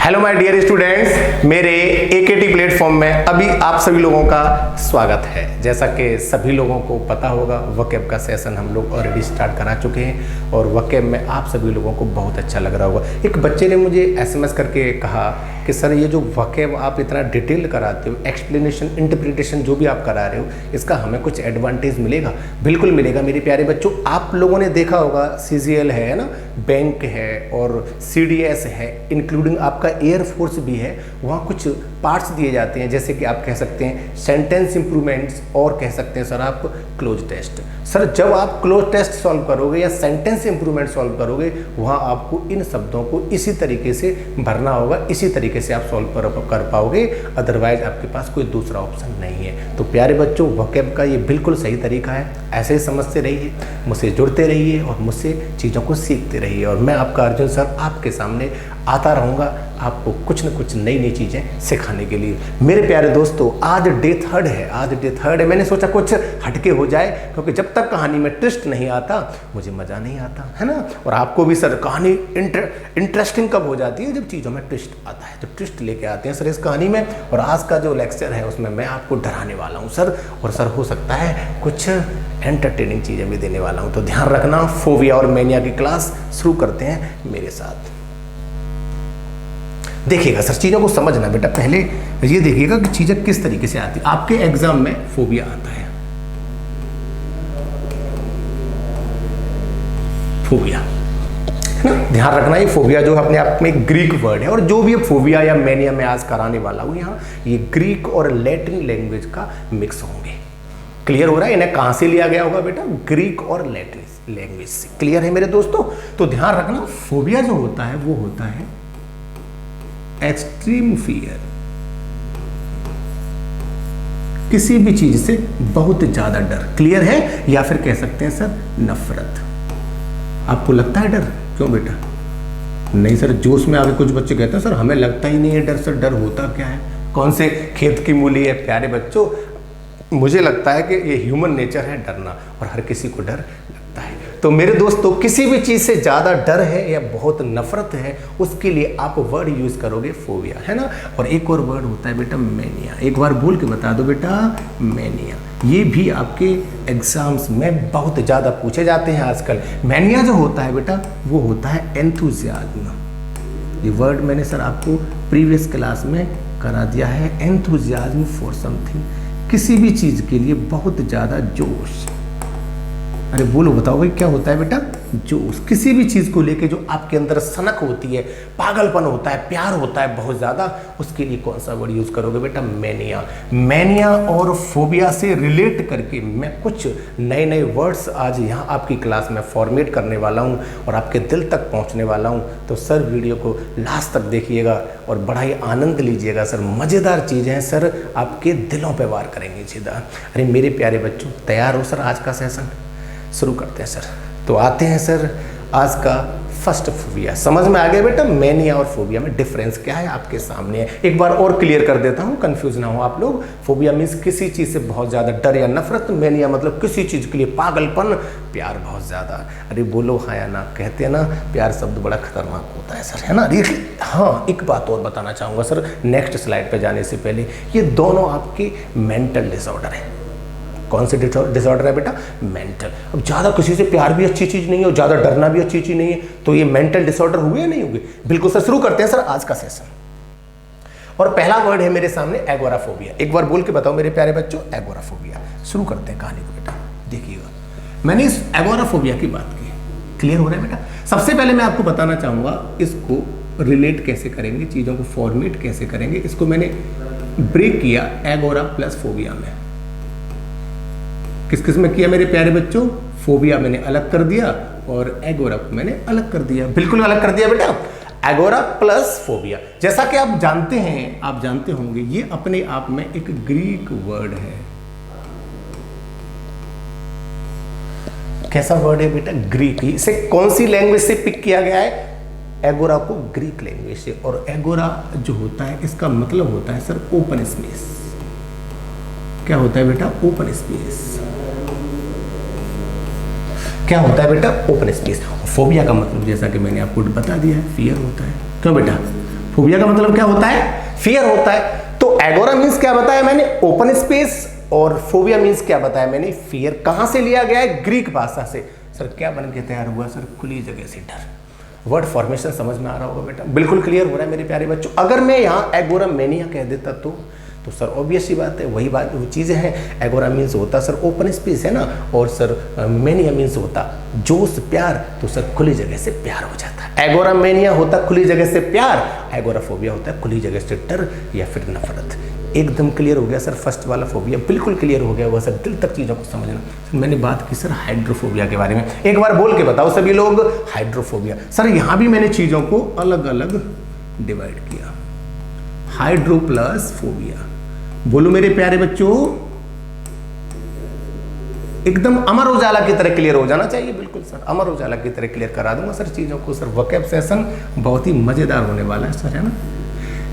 Hello my dear students, मेरे एकेटी platform में अभी आप सभी लोगों का स्वागत है। जैसा कि सभी लोगों को पता होगा, वोकैब का सेशन हम लोग ऑलरेडी स्टार्ट करा चुके हैं और वोकैब में आप सभी लोगों को बहुत अच्छा लग रहा होगा। एक बच्चे ने मुझे एसएमएस करके कहा कि सर ये जो वोकैब आप इतना डिटेल कराते हो, एक्सप्लेनेशन इंटरप्रिटेशन जो भी आप करा रहे हो, इसका हमें कुछ एडवांटेज मिलेगा? बिल्कुल मिलेगा मेरे प्यारे बच्चों। आप लोगों ने देखा होगा CGL है ना, बैंक है और CDS है, इंक्लूडिंग आपका एयरफोर्स भी है। वहाँ कुछ पार्ट्स दिए जाते हैं, जैसे कि आप कह सकते हैं सेंटेंस इंप्रूवमेंट्स और कह सकते हैं सर आप क्लोज टेस्ट। सर जब आप क्लोज टेस्ट सॉल्व करोगे या सेंटेंस इंप्रूवमेंट सॉल्व करोगे, वहाँ आपको इन शब्दों को इसी तरीके से भरना होगा, इसी तरीके से आप सॉल्व कर पाओगे, अदरवाइज आपके पास कोई दूसरा ऑप्शन नहीं है। तो प्यारे बच्चों, वोकैब का ये बिल्कुल सही तरीका है। ऐसे ही समझते रहिए, मुझसे जुड़ते रहिए और मुझसे चीज़ों को सीखते रहिए और मैं आपका अर्जुन सर आपके सामने आता रहूँगा आपको कुछ न कुछ नई नई चीज़ें सिखाने के लिए। मेरे प्यारे दोस्तों, आज डे थर्ड है। मैंने सोचा कुछ हटके हो जाए, क्योंकि जब तक कहानी में ट्विस्ट नहीं आता मुझे मज़ा नहीं आता, है ना। और आपको भी सर कहानी इंटरेस्टिंग कब हो जाती है? जब चीज़ों में ट्विस्ट आता है, तो ट्विस्ट लेके आते हैं सर इस कहानी में। और आज का जो लेक्चर है उसमें मैं आपको डराने वाला हूँ सर, और सर हो सकता है कुछ एंटरटेनिंग चीज़ें भी देने वाला हूँ। तो ध्यान रखना, फोबिया और मैनिया की क्लास शुरू करते हैं मेरे साथ। देखिएगा सर, चीज़ों को समझना बेटा, पहले ये देखिएगा कि चीज़ें किस तरीके से आती। आपके एग्जाम में फोबिया आता है, फोबिया है ना। ध्यान रखना, ये फोबिया जो अपने आप में एक ग्रीक वर्ड है, और जो भी फोबिया या मैनिया में आज कराने वाला हूँ यहाँ, ये ग्रीक और लैटिन लैंग्वेज का मिक्स होंगे। क्लियर हो रहा है? इन्हें कहाँ से लिया गया होगा बेटा? ग्रीक और लैटिन लैंग्वेज से। क्लियर है मेरे दोस्तों? तो ध्यान रखना, फोबिया जो होता है वो होता है एक्सट्रीम फियर, किसी भी चीज से बहुत ज्यादा डर। क्लियर है? या फिर कह सकते हैं सर नफरत। आपको लगता है डर? क्यों बेटा? नहीं सर, जोश में आगे कुछ बच्चे कहते हैं सर हमें लगता ही नहीं है डर। सर डर होता क्या है? कौन से खेत की मूली है? प्यारे बच्चों, मुझे लगता है कि ये ह्यूमन नेचर है डरना, और हर किसी को डर लगता है। तो मेरे दोस्तों, किसी भी चीज़ से ज़्यादा डर है या बहुत नफरत है, उसके लिए आप वर्ड यूज़ करोगे फोबिया, है ना। और एक और वर्ड होता है बेटा मैनिया। एक बार बोल के बता दो बेटा, मैनिया। ये भी आपके एग्जाम्स में बहुत ज़्यादा पूछे जाते हैं आजकल। मैनिया जो होता है बेटा, वो होता है एंथुजियाज्म। ये वर्ड मैंने सर आपको प्रीवियस क्लास में करा दिया है। एंथुजियाज्म फॉर समथिंग, किसी भी चीज़ के लिए बहुत ज़्यादा जोश। अरे बोलो, बताओ भाई क्या होता है बेटा? जोश। किसी भी चीज़ को लेके जो आपके अंदर सनक होती है, पागलपन होता है, प्यार होता है बहुत ज़्यादा, उसके लिए कौन सा वर्ड यूज़ करोगे बेटा? मैनिया। मैनिया और फोबिया से रिलेट करके मैं कुछ नए नए वर्ड्स आज यहाँ आपकी क्लास में फॉर्मेट करने वाला हूँ और आपके दिल तक पहुँचने वाला हूँ। तो सर वीडियो को लास्ट तक देखिएगा और बड़ा ही आनंद लीजिएगा सर। मज़ेदार चीज़ें हैं सर, आपके दिलों पर वार करेंगे सीधा। अरे मेरे प्यारे बच्चों, तैयार हो सर? आज का सेशन शुरू करते हैं सर। तो आते हैं सर आज का फर्स्ट फोबिया। समझ में आ गया बेटा मैनिया और फोबिया में डिफरेंस क्या है? आपके सामने है। एक बार और क्लियर कर देता हूँ, कंफ्यूज ना हो आप लोग। फोबिया मीन्स किसी चीज़ से बहुत ज़्यादा डर या नफरत। मैनिया मतलब किसी चीज़ के लिए पागलपन, प्यार बहुत ज़्यादा। अरे बोलो हाँ या ना, कहते हैं ना प्यार शब्द बड़ा खतरनाक होता है सर, है ना। हाँ, एक बात और बताना चाहूँगा सर नेक्स्ट स्लाइड पर जाने से पहले, ये दोनों आपके मेंटल डिसऑर्डर है। कौन से डिसऑर्डर है बेटा? मेंटल। अब ज़्यादा किसी से प्यार भी अच्छी चीज़ नहीं है और ज़्यादा डरना भी अच्छी चीज़ नहीं है, तो ये मेंटल डिसऑर्डर हुए या नहीं हुए? बिल्कुल सर। शुरू करते हैं सर आज का सेशन। और पहला वर्ड है मेरे सामने एगोराफोबिया। एक बार बोल के बताओ मेरे प्यारे बच्चों, एगोराफोबिया। शुरू करते हैं कहानी को बेटा। देखिएगा, मैंने इस एगोराफोबिया की बात की। क्लियर हो रहा है बेटा? सबसे पहले मैं आपको बताना चाहूँगा इसको रिलेट कैसे करेंगे, चीज़ों को फॉर्मेट कैसे करेंगे। इसको मैंने ब्रेक किया एगोरा प्लस फोबिया में। किस किस में किया मेरे प्यारे बच्चों? फोबिया मैंने अलग कर दिया और एगोरा को मैंने अलग कर दिया। बिल्कुल अलग कर दिया बेटा, एगोरा प्लस फोबिया। जैसा कि आप जानते हैं, आप जानते होंगे, ये अपने आप में एक ग्रीक वर्ड है। कैसा वर्ड है बेटा? ग्रीक। इसे कौन सी लैंग्वेज से पिक किया गया है? एगोरा को ग्रीक लैंग्वेज से। और एगोरा जो होता है, इसका मतलब होता है सर ओपन स्पेस। क्या होता है बेटा? Open space. क्या होता है बेटा? Open space. फोबिया का मतलब जैसा कि मैंने आपको बता दिया है, फियर होता है। क्यों बेटा? फोबिया का मतलब क्या होता है? फियर होता है। तो एगोरा मीन्स क्या बताया मैंने? Open space. और फोबिया मीन्स क्या बताया मैंने? फियर। कहां से लिया गया है? ग्रीक भाषा से। सर क्या बन के तैयार हुआ? सर खुली जगह से डर। वर्ड फॉर्मेशन समझ में आ रहा होगा बेटा, बिल्कुल क्लियर हो रहा है मेरे प्यारे बच्चों। अगर मैं यहाँ एगोरा मेनिया कह देता तो सर ऑब्वियस ही बात है, वही बात वो चीज़ें हैं। एगोरा मीन्स होता सर ओपन स्पेस है ना, और सर मेनिया मीन्स होता जोश प्यार, तो सर खुली जगह से प्यार हो जाता है। एगोरा मेनिया होता खुली जगह से प्यार, एगोरा फोबिया होता है खुली जगह से डर या फिर नफरत। एकदम क्लियर हो गया सर, फर्स्ट वाला फोबिया बिल्कुल क्लियर हो गया हुआ सर, दिल तक चीज़ों को समझना। मैंने बात की सर हाइड्रोफोबिया के बारे में, एक बार बोल के बताओ सभी लोग, हाइड्रोफोबिया। सर यहाँ भी मैंने चीज़ों को अलग अलग डिवाइड किया, हाइड्रो प्लस फोबिया। बोलो मेरे प्यारे बच्चों, एकदम अमर उजाला की तरह क्लियर हो जाना चाहिए। बिल्कुल सर, अमर उजाला की तरह क्लियर करा दूंगा सर चीज़ों को। सर वोकैब सेशन बहुत ही मज़ेदार होने वाला है सर, है ना।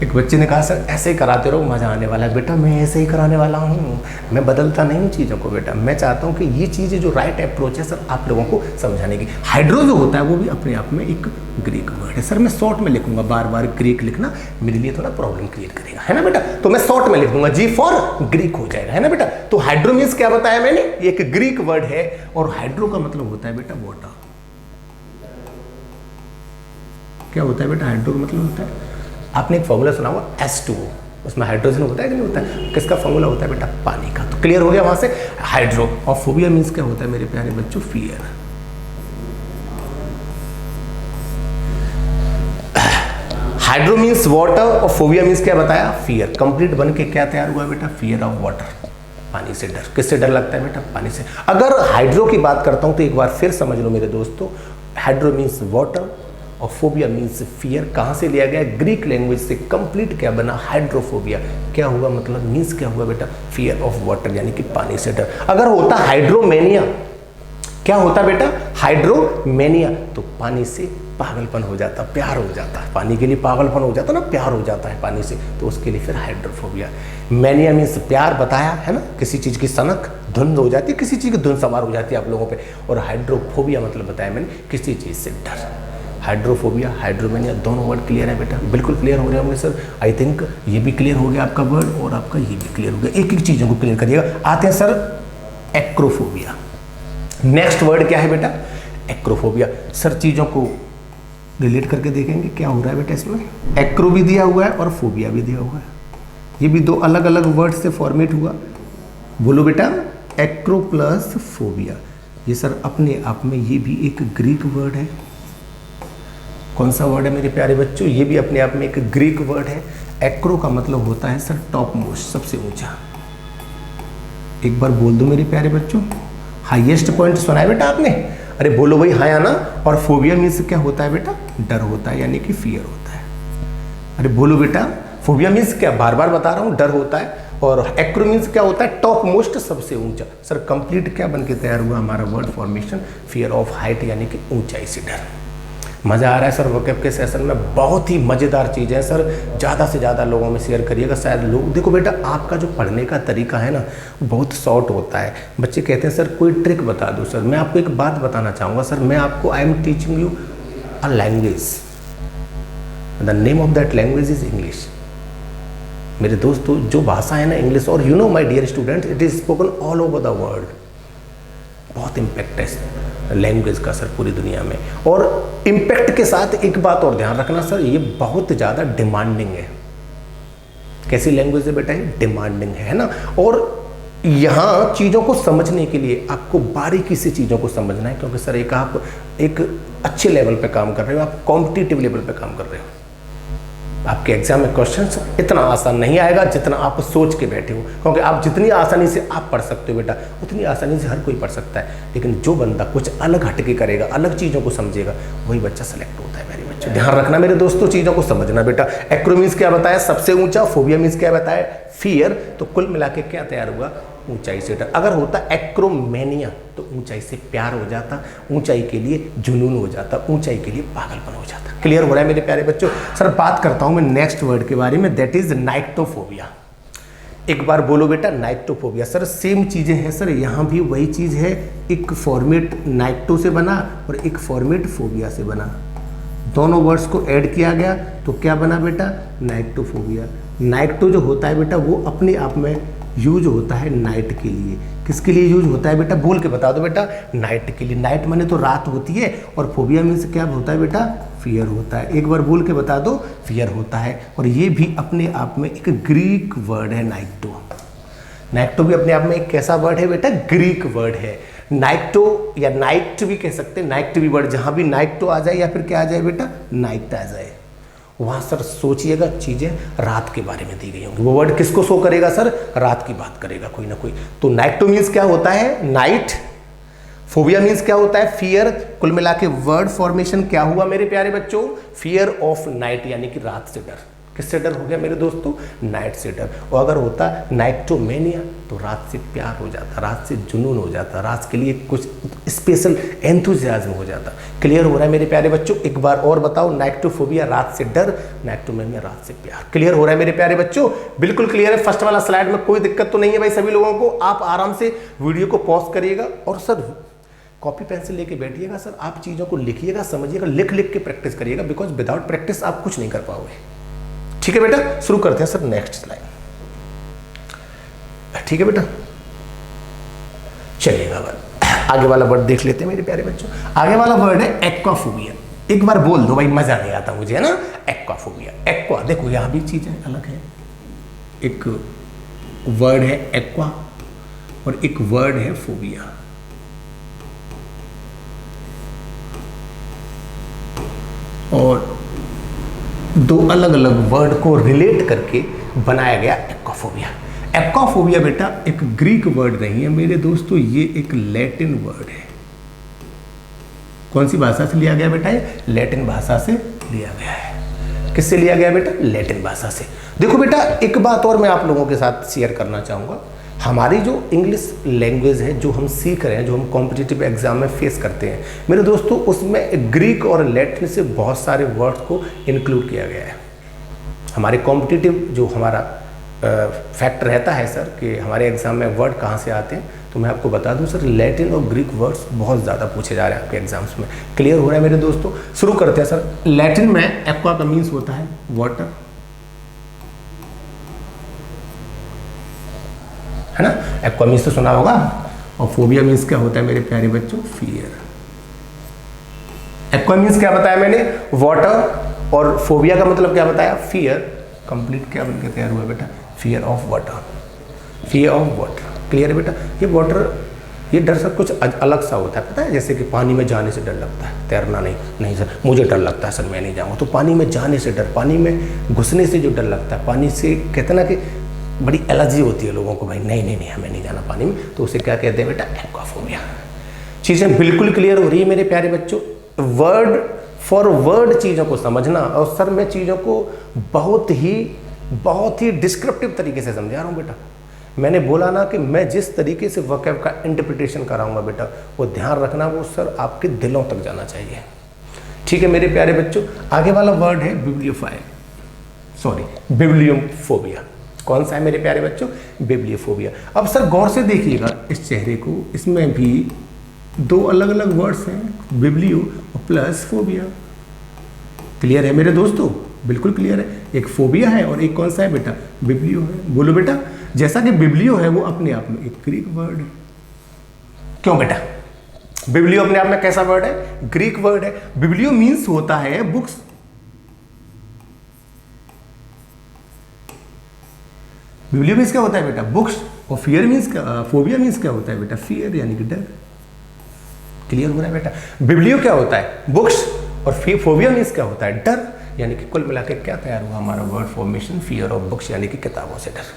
एक बच्चे ने कहा सर ऐसे ही कराते रहो, मज़ा आने वाला है। बेटा मैं ऐसे ही कराने वाला हूँ, मैं बदलता नहीं हूँ चीज़ों को बेटा। मैं चाहता हूँ कि ये चीज़ें जो राइट अप्रोच है सर आप लोगों को समझाने की। हाइड्रो जो होता है वो भी अपने आप में एक ग्रीक वर्ड है सर। मैं शॉर्ट में लिखूंगा, बार बार ग्रीक लिखना मेरे लिए थोड़ा प्रॉब्लम क्रिएट करेगा, है ना बेटा। तो मैं शॉर्ट में लिख दूंगा, जी फॉर ग्रीक हो जाएगा, है ना बेटा। तो हाइड्रो मीन्स क्या बताया मैंने? एक ग्रीक वर्ड है, और हाइड्रो का मतलब होता है बेटा वाटर। क्या होता है बेटा? हाइड्रो का मतलब होता है, आपने एक फॉर्मूला सुना होगा H2O, उसमें हाइड्रोजन होता है कि नहीं होता है? किसका फॉर्मूला होता है बेटा? पानी का। तो क्लियर हो गया वहां से हाइड्रो। और फोबिया मीन्स क्या होता है मेरे प्यारे बच्चों? फियर। हाइड्रो मीन्स वाटर और फोबिया मीन्स क्या बताया? फियर। कंप्लीट बन के क्या तैयार हुआ बेटा? फियर ऑफ वाटर, पानी से डर। किससे डर लगता है बेटा? पानी से। अगर हाइड्रो की बात करता हूं तो एक बार फिर समझ लो मेरे दोस्तों, हाइड्रो मीन्स वाटर और फोबिया मीन्स फियर। कहां से लिया गया? ग्रीक लैंग्वेज से। कंप्लीट क्या बना? हाइड्रोफोबिया। क्या हुआ मतलब? मीन्स क्या हुआ बेटा? फियर ऑफ वाटर, यानी कि पानी से डर। अगर होता हाइड्रोमेनिया, क्या होता बेटा? हाइड्रोमेनिया, तो पानी से पागलपन हो जाता, प्यार हो जाता है। पानी के लिए पागलपन हो जाता ना, प्यार हो जाता है पानी से, तो उसके लिए फिर हाइड्रोफोबिया। मैनिया मीन्स प्यार बताया है ना, किसी चीज़ की सनक धुंध हो जाती है, किसी चीज़ की धुंध सवार हो जाती है आप लोगों पे। और हाइड्रोफोबिया मतलब बताया मैंने, किसी चीज़ से डर। हाइड्रोफोबिया, हाइड्रोमेनिया, दोनों वर्ड क्लियर है बेटा? बिल्कुल क्लियर हो रहे होंगे सर। आई थिंक ये भी क्लियर हो गया आपका वर्ड, और आपका ये भी क्लियर हो गया। एक एक चीज़ों को क्लियर करिएगा। आते हैं सर एक्रोफोबिया। नेक्स्ट वर्ड क्या है बेटा? एक्रोफोबिया। सर चीज़ों को रिलेट करके देखेंगे क्या हो रहा है बेटा इसमें। एक्रो भी दिया हुआ है और फोबिया भी दिया हुआ है, ये भी दो अलग अलग वर्ड से फॉर्मेट हुआ। बोलो बेटा, एक्रो प्लस फोबिया। ये सर अपने आप में ये भी एक ग्रीक वर्ड है। कौन सा वर्ड है मेरे प्यारे बच्चों? ये भी अपने आप में एक ग्रीक वर्ड है। एक्रो का मतलब होता है सर टॉप मोस्ट, सबसे ऊंचा। एक बार बोल दो मेरे प्यारे बच्चों, हाईएस्ट पॉइंट सुना है बेटा आपने? अरे बोलो भाई हाँ या ना। और फोबिया मीन्स क्या होता है बेटा? डर होता है, यानी कि फियर होता है। अरे बोलो बेटा, फोबिया मीन्स क्या? बार बार बता रहा हूँ, डर होता है। और एक्रो मीन्स क्या होता है? टॉप मोस्ट, सबसे ऊंचा। सर कंप्लीट क्या बन के तैयार हुआ हमारा word formation? Fear of height, यानी कि ऊंचाई से डर। मज़ा आ रहा है सर वोकैब के सेशन में, बहुत ही मज़ेदार चीज़ें हैं सर। ज़्यादा से ज़्यादा लोगों में शेयर करिएगा, शायद लोग देखो बेटा आपका जो पढ़ने का तरीका है ना बहुत शॉर्ट होता है। बच्चे कहते हैं सर कोई ट्रिक बता दो सर। मैं आपको एक बात बताना चाहूँगा सर, मैं आपको I am teaching you a language, the name of that language is English. मेरे दोस्तों जो भाषा है ना इंग्लिश, और you know my dear student, it is spoken all over the world. बहुत इम्पैक्ट है लैंग्वेज का सर पूरी दुनिया में। और इम्पैक्ट के साथ एक बात और ध्यान रखना सर, ये बहुत ज़्यादा डिमांडिंग है। कैसी लैंग्वेज है बेटा? ये डिमांडिंग है ना। और यहाँ चीज़ों को समझने के लिए आपको बारीकी से चीज़ों को समझना है, क्योंकि सर एक आप एक अच्छे लेवल पे काम कर रहे हो, आप कॉम्पिटिटिव लेवल पे काम कर रहे हो। आपके एग्जाम में क्वेश्चंस इतना आसान नहीं आएगा जितना आप सोच के बैठे हो, क्योंकि आप जितनी आसानी से आप पढ़ सकते हो बेटा उतनी आसानी से हर कोई पढ़ सकता है। लेकिन जो बंदा कुछ अलग हटके करेगा, अलग चीज़ों को समझेगा, वही बच्चा सेलेक्ट होता है। मेरे बच्चों ध्यान रखना मेरे दोस्तों, चीज़ों को समझना बेटा। एक्रो मीन्स क्या बताया? सबसे ऊंचा। फोबिया मीन्स क्या बताया? फियर। तो कुल मिला के क्या तैयार हुआ? ऊंचाई से डर। अगर होता एक्रोमेनिया तो ऊंचाई से प्यार हो जाता, ऊंचाई के लिए जुनून हो जाता, ऊंचाई के लिए पागलपन हो जाता। क्लियर हो रहा है मेरे प्यारे बच्चों? सर बात करता हूं मैं नेक्स्ट वर्ड के बारे में, दैट इज नाइक्टोफोबिया। एक बार बोलो बेटा, नाइक्टोफोबिया। सर सेम चीजें हैं सर, यहां भी वही चीज है। एक फॉर्मेट नाइक्टो से बना और एक फॉर्मेट फोबिया से बना। दोनों वर्ड्स को ऐड किया गया तो क्या बना बेटा, नाइक्टोफोबिया। नाइक्टो जो होता है बेटा वो अपने आप में यूज होता है नाइट के लिए। किसके लिए यूज होता है बेटा, बोल के बता दो बेटा, नाइट के लिए। नाइट माने तो रात होती है, और फोबिया मीन्स क्या होता है बेटा, फियर होता है। एक बार बोल के बता दो, फियर होता है। और ये भी अपने आप में एक ग्रीक वर्ड है नाइक्टो। नाइक्टो भी अपने आप में एक कैसा वर्ड है बेटा, ग्रीक वर्ड है। नाइक्टो या नाइट भी कह सकते हैं, नाइट भी वर्ड, जहां भी नाइक्टो आ जाए या फिर क्या आ जाए बेटा, नाइट आ जाए, वहां सर सोचिएगा चीजें रात के बारे में दी गई होंगी। वो वर्ड किसको शो करेगा सर, रात की बात करेगा कोई ना कोई। तो नाइक्टो मीन्स क्या होता है, नाइट। फोबिया मीन्स क्या होता है, फियर। कुल मिला के वर्ड फॉर्मेशन क्या हुआ मेरे प्यारे बच्चों, फियर ऑफ नाइट, यानी कि रात से डर। किससे डर हो गया मेरे दोस्तों, नाइट से डर। और अगर होता नाइक्टोमेनिया तो रात से प्यार हो जाता, रात से जुनून हो जाता, रात के लिए कुछ स्पेशल एंथुजियाज्म हो जाता। क्लियर हो रहा है मेरे प्यारे बच्चों, एक बार और बताओ, नाइक्टोफोबिया रात से डर, नाइक्टोमेनिया रात से प्यार। क्लियर हो रहा है मेरे प्यारे बच्चों, बिल्कुल क्लियर है। फर्स्ट वाला स्लाइड में कोई दिक्कत तो नहीं है भाई सभी लोगों को। आप आराम से वीडियो को पॉज करिएगा और सर कॉपी पेंसिल लेके बैठिएगा सर, आप चीज़ों को लिखिएगा, समझिएगा, लिख लिख के प्रैक्टिस करिएगा, बिकॉज विदाउट प्रैक्टिस आप कुछ नहीं कर पाओगे। ठीक है बेटा, शुरू करते हैं सर नेक्स्ट स्लाइड। ठीक है बेटा, चलिएगा आगे वाला वर्ड देख लेते हैं मेरे प्यारे बच्चों। आगे वाला वर्ड है एक्वाफोबिया। एक बार बोल दो भाई, मजा नहीं आता मुझे, है ना। एक्वाफोबिया, एक्वा, देखो यहां भी चीजें अलग है। एक वर्ड है एक्वा और एक वर्ड है फोबिया। और दो अलग अलग वर्ड को रिलेट करके बनाया गया एक्वाफोबिया। एक्वाफोबिया बेटा एक ग्रीक वर्ड नहीं है मेरे दोस्तों, ये एक लैटिन वर्ड है। कौन सी भाषा से लिया गया बेटा, ये लैटिन भाषा से लिया गया है। किससे लिया गया बेटा, लैटिन भाषा से। देखो बेटा, एक बात और मैं आप लोगों के साथ शेयर करना चाहूँगा। हमारी जो इंग्लिश लैंग्वेज है, जो हम सीख रहे हैं, जो हम कॉम्पिटिटिव एग्जाम में फेस करते हैं मेरे दोस्तों, उसमें ग्रीक और लैटिन से बहुत सारे वर्ड्स को इंक्लूड किया गया है। हमारे कॉम्पिटिटिव जो हमारा फैक्ट रहता है सर कि हमारे एग्जाम में वर्ड कहाँ से आते हैं, तो मैं आपको बता दूं सर, लैटिन और ग्रीक वर्ड्स बहुत ज़्यादा पूछे जा रहे हैं आपके एग्जाम्स में। क्लियर हो रहा है मेरे दोस्तों, शुरू करते हैं सर। लैटिन में एक्वा का मीन्स होता है वाटर, है ना। एक्वा मीन्स तो सुना होगा। और फोबिया मीन्स क्या होता है मेरे प्यारे बच्चों, फियर। एक्वा मीन्स क्या बताया मैंने, वाटर, और फोबिया का मतलब क्या बताया, फियर। कंप्लीट क्या बनकर तैयार हुआ बेटा, fear of water, fear of water. Clear है बेटा, ये वाटर, ये डर सर कुछ अलग सा होता है, पता है। जैसे कि पानी में जाने से डर लगता है, तैरना नहीं सर, मुझे डर लगता है सर, मैं नहीं जाऊँगा। तो पानी में जाने से डर, पानी में घुसने से जो डर लगता है, पानी से कहते ना कि बड़ी एलर्जी होती है लोगों को, भाई नहीं हमें नहीं जाना पानी में, तो उसे क्या कहते हैं बेटा, एक्वाफोबिया। चीज़ें बिल्कुल क्लियर हो रही है मेरे प्यारे बच्चों। वर्ड फॉर वर्ड चीज़ों को समझना, और सर मैं चीज़ों को बहुत ही डिस्क्रिप्टिव तरीके से समझा रहा हूँ बेटा। मैंने बोला ना कि मैं जिस तरीके से वोकैब का इंटरप्रिटेशन कराऊंगा बेटा, वो ध्यान रखना, वो सर आपके दिलों तक जाना चाहिए। ठीक है मेरे प्यारे बच्चों, आगे वाला वर्ड है बिब्लियोफोबिया। कौन सा है मेरे प्यारे बच्चों, बिब्लियोफोबिया। अब सर गौर से देखिएगा इस चेहरे को, इसमें भी दो अलग अलग वर्ड्स हैं, बिब्लियो प्लस फोबिया। क्लियर है मेरे दोस्तों, बिल्कुल क्लियर है। एक फोबिया है और एक कौन सा है बेटा, बिब्लियो है। बोलो बेटा, जैसा कि बिब्लियो है वो अपने आप में एक ग्रीक वर्ड है। क्यों बेटा, बिब्लियो अपने आप में कैसा वर्ड है, ग्रीक वर्ड है। बिब्लियो मीन्स होता है बुक्स। बिब्लियो मीन्स क्या होता है बेटा, बुक्स। और फियर मीन्स क्या, फोबिया मीन्स क्या होता है बेटा, फियर यानी कि डर। क्लियर हो रहा है बेटा, बिब्लियो क्या होता है, बुक्स, और फोबिया मीन्स क्या होता है, डर। यानी कि कुल मिलाकर क्या तैयार हुआ हमारा word formation, fear of books, यानी कि किताबों से डर।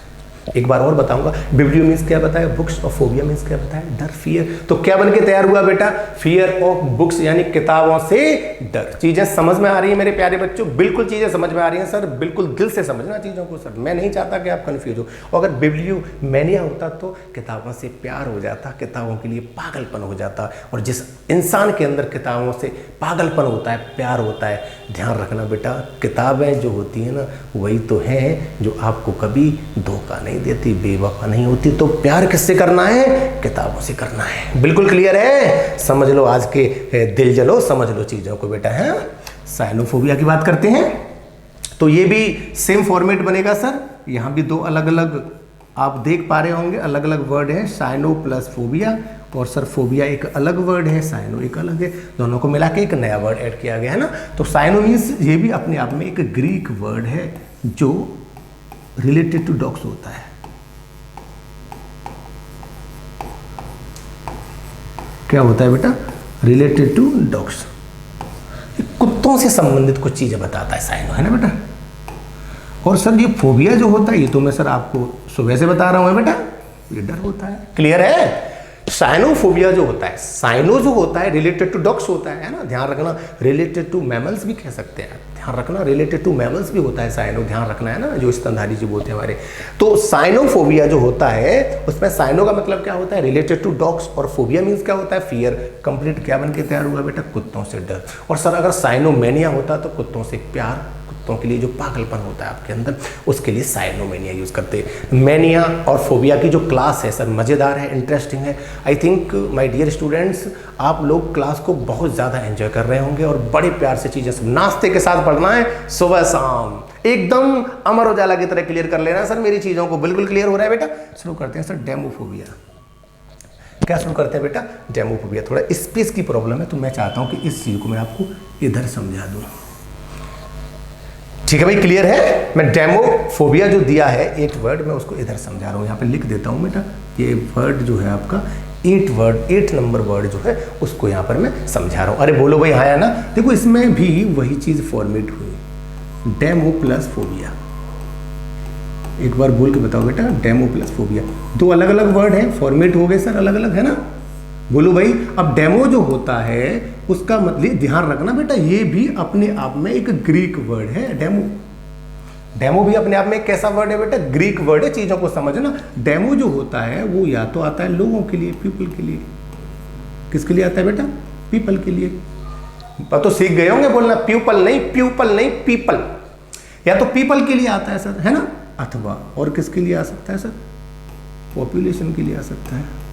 एक बार और बताऊंगा, बिब्लियो मीन्स क्या बताया, बुक्स, और फोबिया मीन्स क्या बताया, डर, फियर। तो क्या बन के तैयार हुआ बेटा, फियर ऑफ बुक्स, यानी किताबों से डर। चीजें समझ में आ रही है मेरे प्यारे बच्चों, बिल्कुल चीजें समझ में आ रही हैं सर, बिल्कुल दिल से समझना चीजों को सर। मैं नहीं चाहता कि आप कंफ्यूज हो। अगर बिब्लियो मैनिया होता तो किताबों से प्यार हो जाता, किताबों के लिए पागलपन हो जाता। और जिस इंसान के अंदर किताबों से पागलपन होता है, प्यार होता है, ध्यान रखना बेटा, किताबें जो होती हैं ना, वही तो हैं जो आपको कभी धोखा नहीं देती, बेवफा नहीं होती। तो प्यार किससे करना है, किताबों से करना है। बिल्कुल क्लियर है, समझ लो, आज के दिल जलो, समझ लो चीज़ों को बेटा, है साइनोफोबिया की बात करते हैं तो ये भी सेम फॉर्मेट बनेगा सर। यहाँ भी दो अलग अलग आप देख पा रहे होंगे, अलग अलग वर्ड है, साइनो प्लस फोबिया, और सर फोबिया एक अलग वर्ड है, साइनो एक अलग है, दोनों को मिला के एक नया वर्ड ऐड किया गया है ना। तो साइनो मीन्स ये भी अपने आप में एक ग्रीक वर्ड है जो रिलेटेड टू डॉग्स होता है। क्या होता है बेटा? रिलेटेड टू डॉग्स, कुत्तों से संबंधित कुछ चीजें बताता है साइनो, है ना बेटा। और सर ये फोबिया जो होता है ये तो मैं सर आपको सुबह से बता रहा हूं बेटा, ये डर होता है। क्लियर है? साइनोफोबिया जो होता है, साइनो जो होता है रिलेटेड टू डॉग्स होता है ना, ध्यान रखना। रिलेटेड टू मैमल्स भी कह सकते हैं, ध्यान रखना, रिलेटेड टू मैमल्स भी होता है साइनो, ध्यान रखना है ना, जो स्तनधारी जीव होते हैं हमारे। तो साइनोफोबिया जो होता है उसमें साइनो का मतलब क्या होता है? रिलेटेड टू डॉग्स, और फोबिया मीन्स क्या होता है? फियर। कंप्लीट क्या बन के तैयार हुआ बेटा? कुत्तों से डर। और सर अगर साइनोमेनिया होता तो कुत्तों से प्यार, के लिए जो पागलपन होता है आपके अंदर उसके लिए साइनोमेनिया यूज करते हैं। मेनिया और फोबिया की जो क्लास है सर मजेदार है, इंटरेस्टिंग है। I think my dear students आप लोग क्लास को बहुत ज्यादा एंजॉय कर रहे होंगे और बड़े प्यार से चीजें सब नाश्ते के साथ पढ़ना है, सुबह शाम एकदम अमर उजाला की तरह क्लियर कर लेना सर। मेरी चीजों को बिल्कुल क्लियर हो रहा है बेटा। शुरू करते हैं सर डेमोफोबिया। क्या शुरू करते हैं बेटा? डेमोफोबिया। थोड़ा स्पेस की प्रॉब्लम है तो मैं चाहता हूं कि इस चीज को मैं आपको इधर समझा दूं। ठीक है भाई, क्लियर है? मैं डेमोफोबिया जो दिया है एक वर्ड मैं उसको इधर समझा रहा हूँ, यहाँ पे लिख देता हूँ बेटा। ये वर्ड जो है आपका 8 नंबर वर्ड जो है उसको यहाँ पर मैं समझा रहा हूँ। अरे बोलो भाई हाँ या ना। देखो इसमें भी वही चीज फॉर्मेट हुई, डेमो प्लस फोबिया। एक बार बोल के बताओ बेटा, डेमो प्लस फोबिया, दो अलग अलग वर्ड है, फॉर्मेट हो गए सर अलग अलग, है ना। बोलो भाई। अब डेमो जो होता है उसका मतलब ध्यान रखना बेटा, ये भी अपने आप में एक ग्रीक वर्ड है। डेमो, डेमो भी अपने आप में कैसा वर्ड है बेटा? ग्रीक वर्ड है। चीजों को समझना। डेमो जो होता है वो या तो आता है लोगों के लिए, पीपल के लिए। किसके लिए आता है बेटा? पीपल के लिए। तो सीख गए होंगे बोलना, प्यूपल नहीं, प्यूपल नहीं, पीपल। या तो पीपल के लिए आता है सर, है ना, अथवा और किसके लिए आ सकता है सर? पॉपुलेशन के लिए आ सकता है।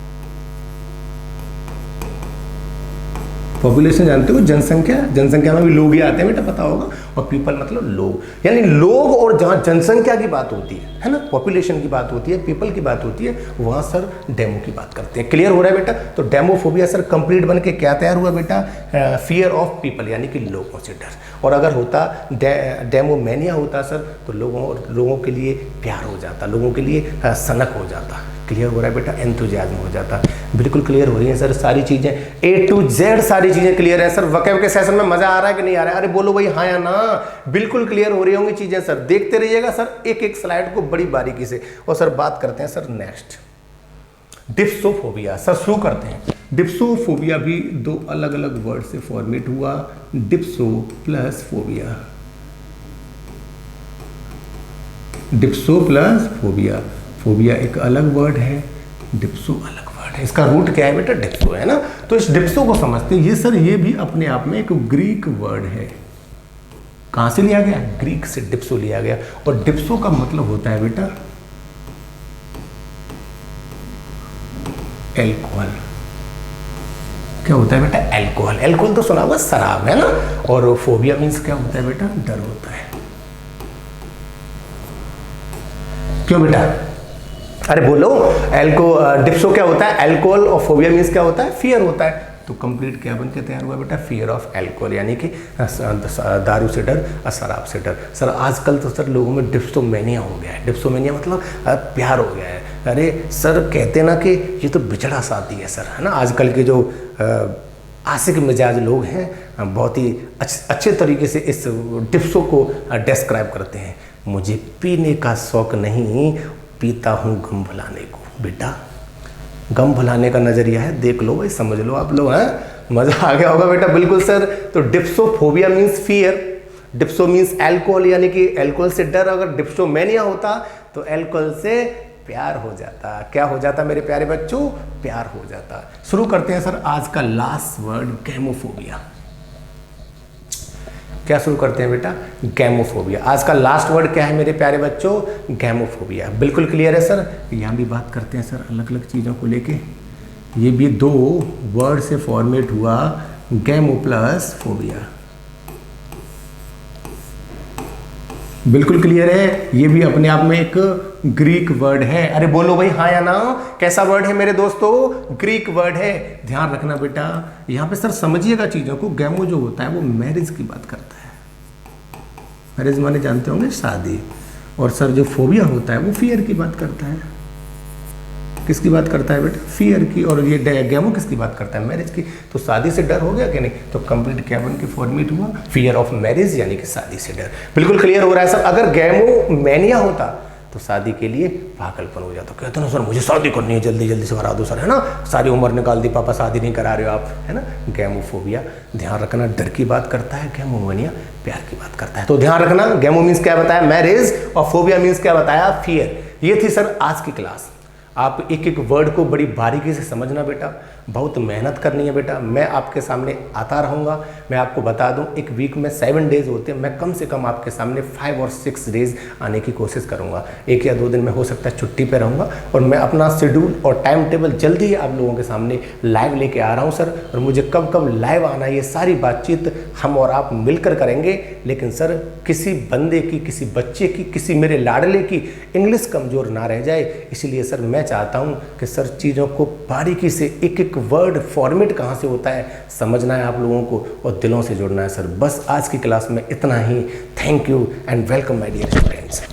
पॉपुलेशन जानते हो, जनसंख्या, जनसंख्या में भी लोग ही आते हैं बेटा, पता होगा। और पीपल मतलब लोग, यानी लोग, और जहाँ जनसंख्या की बात होती है ना, पॉपुलेशन की बात होती है, पीपल की बात होती है, वहाँ सर डेमो की बात करते हैं। क्लियर हो रहा है बेटा? तो डेमोफोबिया सर कंप्लीट बन के क्या तैयार हुआ बेटा? फियर ऑफ पीपल, यानी कि लोगों से डर। और अगर होता डेमोमेनिया होता सर तो लोगों के लिए प्यार हो जाता, लोगों के लिए सनक हो जाता। क्लियर हो रहा है बेटा? एंथुजियाज्म हो जाता। बिल्कुल क्लियर हो रही है सर सारी चीजें, A to Z सारी चीजें क्लियर है सर। वोकैब के सेशन में मजा आ रहा है कि नहीं आ रहा है? अरे बोलो भाई हाँ या ना। बिल्कुल क्लियर हो रही होंगी चीजें सर, देखते रहिएगा सर एक एक स्लाइड को बड़ी बारीकी से। और सर बात करते हैं सर नेक्स्ट, डिप्सोफोबिया। सर शुरू करते हैं। डिप्सोफोबिया भी दो अलग अलग वर्ड से फॉर्मेट हुआ, dipso plus phobia. Dipso plus phobia, phobia एक अलग वर्ड है, डिप्सो अलग वर्ड है। इसका रूट क्या है बेटा? डिप्सो, है ना। तो इस डिप्सो को समझते हैं। ये सर ये भी अपने आप में एक ग्रीक वर्ड है। कहां से लिया गया? ग्रीक से डिप्सो लिया गया। और डिप्सो का मतलब होता है बेटा एल्कोहल। क्या होता है बेटा? एल्कोहल। एल्कोहल तो सुना हुआ, शराब, है ना। और फोबिया मीन्स क्या होता है बेटा? डर होता है। क्यों बेटा? अरे बोलो। डिप्सो क्या होता है? अल्कोहल। और फोबिया मीन्स क्या होता है? फियर होता है। तो कंप्लीट क्या बन के तैयार हुआ बेटा? फियर ऑफ अल्कोहल, यानी कि दारू से डर, शराब से डर। सर आजकल तो सर लोगों में डिप्सोमेनिया हो गया है। डिप्सोमेनिया मतलब प्यार हो गया है। अरे सर कहते ना कि ये तो बिछड़ा शादी है सर, है ना। आजकल के जो आशिक मिजाज लोग हैं बहुत ही अच्छे तरीके से इस डिप्सो को डिस्क्राइब करते हैं। मुझे पीने का शौक नहीं, पीता हूँ गम भुलाने को। बेटा गम भुलाने का नजरिया है, देख लो भाई, समझ लो आप लोग, हैं। मजा आ गया होगा बेटा। बिल्कुल सर। तो डिप्सोफोबिया मीन्स फियर, डिप्सो मीन्स अल्कोहल, यानी कि अल्कोहल से डर। अगर डिप्सोमेनिया होता तो अल्कोहल से प्यार हो जाता। क्या हो जाता मेरे प्यारे बच्चों? प्यार हो जाता। शुरू करते हैं सर आज का लास्ट वर्ड, गैमोफोबिया। क्या शुरू करते हैं बेटा? गैमोफोबिया। आज का लास्ट वर्ड क्या है मेरे प्यारे बच्चों? गैमोफोबिया। बिल्कुल क्लियर है सर। यहाँ भी बात करते हैं सर अलग अलग चीज़ों को लेके। ये भी दो वर्ड से फॉर्मेट हुआ, गैमो प्लस फोबिया। बिल्कुल क्लियर है, ये भी अपने आप में एक ग्रीक वर्ड है। अरे बोलो भाई हाँ या ना, कैसा वर्ड है मेरे दोस्तों? ग्रीक वर्ड है। ध्यान रखना बेटा, यहाँ पे सर समझिएगा चीजों को। गैमो जो होता है वो मैरिज की बात करता है। मैरिज माने जानते होंगे शादी, और सर जो फोबिया होता है वो फियर की बात करता है। किसकी बात करता है बेटा? फियर की। और ये गैमो किसकी बात करता है? मैरिज की। तो शादी से डर हो गया कि नहीं? तो कंप्लीट क्या बन के फॉर्मेट हुआ? फियर ऑफ मैरिज, यानी कि शादी से डर। बिल्कुल क्लियर हो रहा है सर। अगर गैमो मैनिया होता तो शादी के लिए पागलपन हो जाता। कहते ना सर मुझे शादी करनी है, जल्दी जल्दी से करा दो सर, है ना, सारी उम्र निकाल दी, पापा शादी नहीं करा रहे हो आप, है ना। गैमोफोबिया, ध्यान रखना, डर की बात करता है। गैमोमेनिया प्यार की बात करता है। तो ध्यान रखना, गैमो मीन्स क्या बताया? मैरिज, और फोबिया मीन्स क्या बताया? फियर। ये थी सर आज की क्लास। आप एक एक वर्ड को बड़ी बारीकी से समझना बेटा, बहुत मेहनत करनी है बेटा। मैं आपके सामने आता रहूँगा। मैं आपको बता दूं, एक वीक में 7 डेज होते हैं, मैं कम से कम आपके सामने 5 और 6 डेज आने की कोशिश करूँगा। 1 या 2 दिन में हो सकता है छुट्टी पे रहूँगा, और मैं अपना शेड्यूल और टाइम टेबल जल्दी ही आप लोगों के सामने लाइव लेके आ रहा हूँ सर। और मुझे कब कब लाइव आना, ये सारी बातचीत हम और आप मिलकर करेंगे। लेकिन सर किसी बंदे की, किसी बच्चे की, किसी मेरे लाडले की इंग्लिश कमज़ोर ना रह जाए, इसलिए सर मैं चाहता हूं कि सर चीज़ों को बारीकी से, एक एक वर्ड फॉर्मेट कहां से होता है समझना है आप लोगों को, और दिलों से जुड़ना है सर। बस आज की क्लास में इतना ही। Thank you and welcome my dear students.